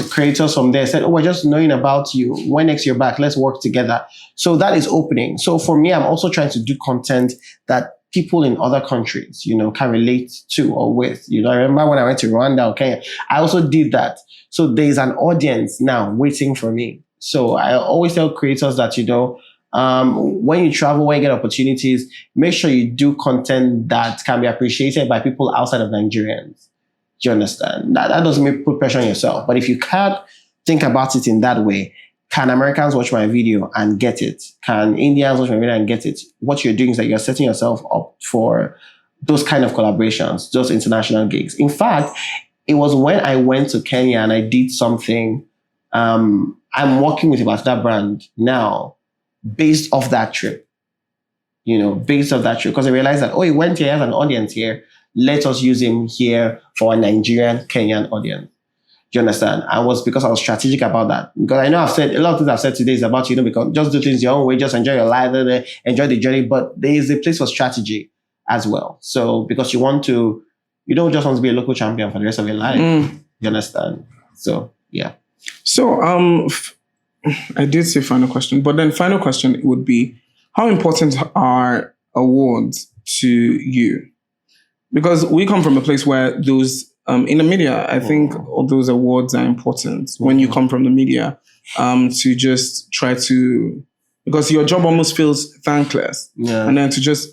creators from there said, "Oh, we're just knowing about you. When next you're back, let's work together." So that is opening. So for me, I'm also trying to do content that people in other countries, can relate to or with. I remember when I went to Rwanda or Kenya, I also did that. So there's an audience now waiting for me. So I always tell creators that, when you travel, when you get opportunities, make sure you do content that can be appreciated by people outside of Nigerians. Do you understand? That doesn't mean put pressure on yourself. But if you can't think about it in that way, can Americans watch my video and get it? Can Indians watch my video and get it? What you're doing is that you're setting yourself up for those kind of collaborations, those international gigs. In fact, it was when I went to Kenya and I did something. I'm working with a particular brand now based off that trip. Because I realized that, he went here, he has an audience here. Let us use him here for a Nigerian, Kenyan audience. Do you understand? Because I was strategic about that. Because I know I've said, a lot of things I've said today is about, because just do things your own way, just enjoy your life, enjoy the journey. But there is a place for strategy as well. So, because you don't just want to be a local champion for the rest of your life. You understand? So, yeah. So, I did say final question, but then final question would be, how important are awards to you? Because we come from a place where those, in the media, I think all those awards are important when you come from the media, to just try to, because your job almost feels thankless. Yeah. And then to just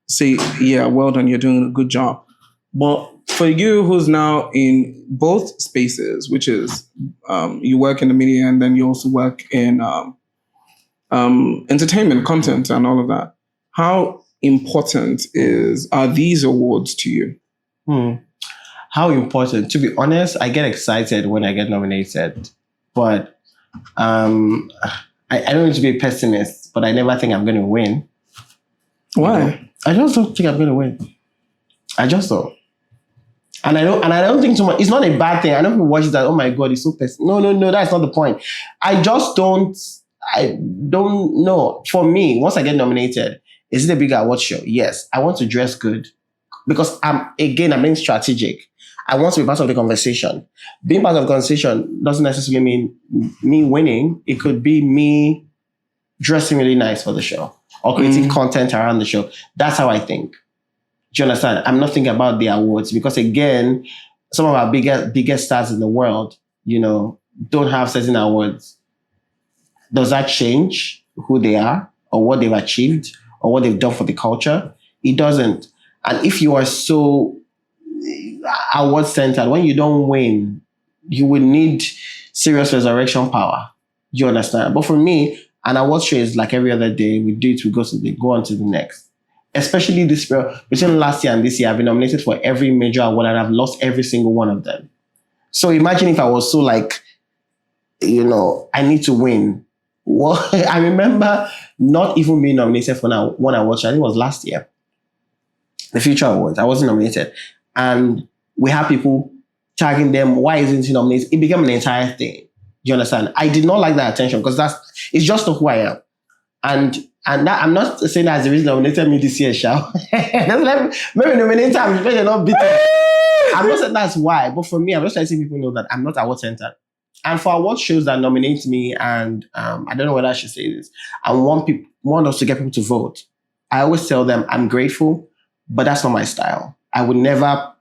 say, yeah, well done, you're doing a good job. But for you who's now in both spaces, which is you work in the media and then you also work in entertainment, content and all of that, how important are these awards to you? How important? To be honest, I get excited when I get nominated, but I don't need to be a pessimist, but I never think I'm going to win. Why? I just don't think I'm going to win. I just don't. And I don't think too much. It's not a bad thing. I know people watch that. Oh my God, it's so pessimistic. No, that's not the point. I don't know. For me, once I get nominated, is it a big award show? Yes. I want to dress good because I'm being strategic. I want to be part of the conversation. Being part of the conversation doesn't necessarily mean me winning. It could be me dressing really nice for the show or creating content around the show. That's how I think. Do you understand? I'm not thinking about the awards because, again, some of our biggest stars in the world, don't have certain awards. Does that change who they are or what they've achieved or what they've done for the culture? It doesn't. And if you are so award-centered, when you don't win, you would need serious resurrection power. You understand? But for me, an award show is like every other day. We do it, we go on to the next. Especially this year, between last year and this year, I've been nominated for every major award and I've lost every single one of them. So imagine if I was so I need to win. Well, I remember not even being nominated for one award show. I think it was last year. The Future Awards. I wasn't nominated. And we have people tagging them, why isn't he nominated? It became an entire thing. You understand? I did not like that attention because it's just not who I am. And that, I'm not saying that's the reason they nominated me this year, shall maybe nominated, I'm maybe not bitter. I'm not saying that's why, but for me, I'm just trying to see people know that I'm not award-centered. And for award shows that nominate me, and I don't know whether I should say this, I want us to get people to vote. I always tell them I'm grateful, but that's not my style. I would never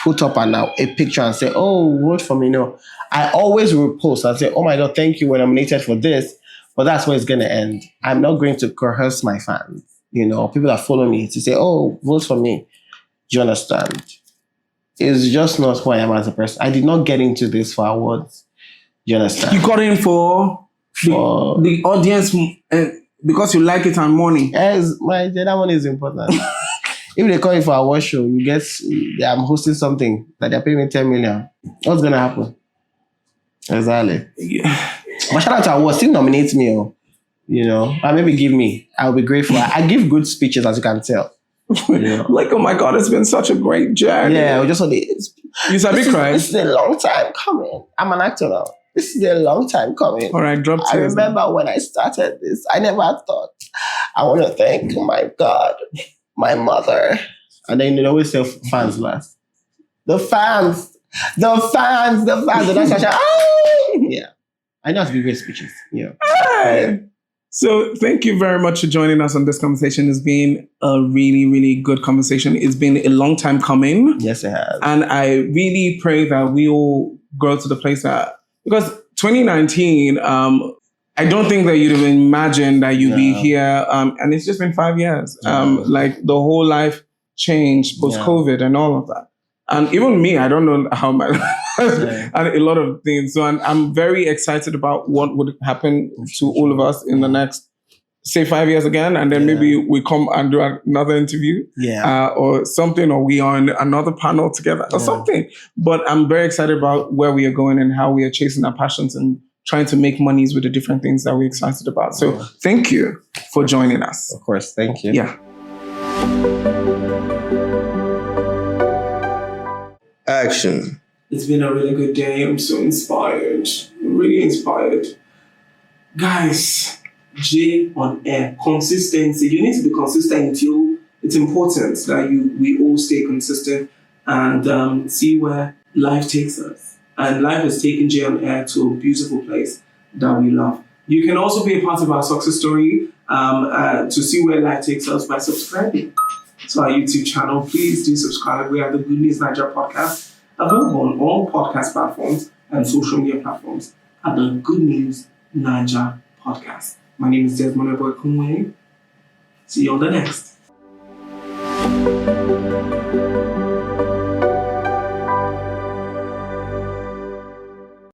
put up a picture and say, oh, vote for me. No, I always will post and say, oh my God, thank you, we're nominated for this. But that's where it's going to end. I'm not going to coerce my fans, people that follow me to say, oh, vote for me. Do you understand? It's just not who I am as a person. I did not get into this for awards. Do you understand? You got in for the audience because you like it and money. Yes, that one is important. If they call you for a award show, I'm hosting something that they're paying me 10 million. What's going to happen? Exactly. Yeah. But shout out to awards, still nominate me, or maybe give me. I'll be grateful. I give good speeches, as you can tell. Like, oh my God, it's been such a great journey. Yeah, we just you said big cry. This is a long time coming. I'm an actor now. This is a long time coming. All right, drop tears. I remember when I started this, I never thought I want to thank my God, my mother. And then they always say fans last. The fans. And that's such yeah. I know how to give great speeches. Yeah. Hey. So thank you very much for joining us on this conversation. It's been a really, really good conversation. It's been a long time coming. Yes, it has. And I really pray that we all grow to the place that, because 2019, I don't think that you'd have imagined that you'd be here. And it's just been 5 years. Like the whole life changed post-COVID and all of that. And even me, I don't know how my and a lot of things. So I'm very excited about what would happen to all of us in the next, say, 5 years again. And then maybe we come and do another interview or something, or we are on another panel together or something. But I'm very excited about where we are going and how we are chasing our passions and trying to make monies with the different things that we're excited about. So thank you for joining us. Of course. Thank you. Yeah. Action. It's been a really good day. I'm so inspired. I'm really inspired. Guys, J on air. Consistency. You need to be consistent until it's important that we all stay consistent and see where life takes us. And life has taken J on air to a beautiful place that we love. You can also be a part of our success story to see where life takes us by subscribing to our YouTube channel. Please do subscribe. We are the Good News Nigeria podcast, available on all podcast platforms and social media platforms at the Good News Nigeria podcast. My name is Desmond Okunwe. See you on the next.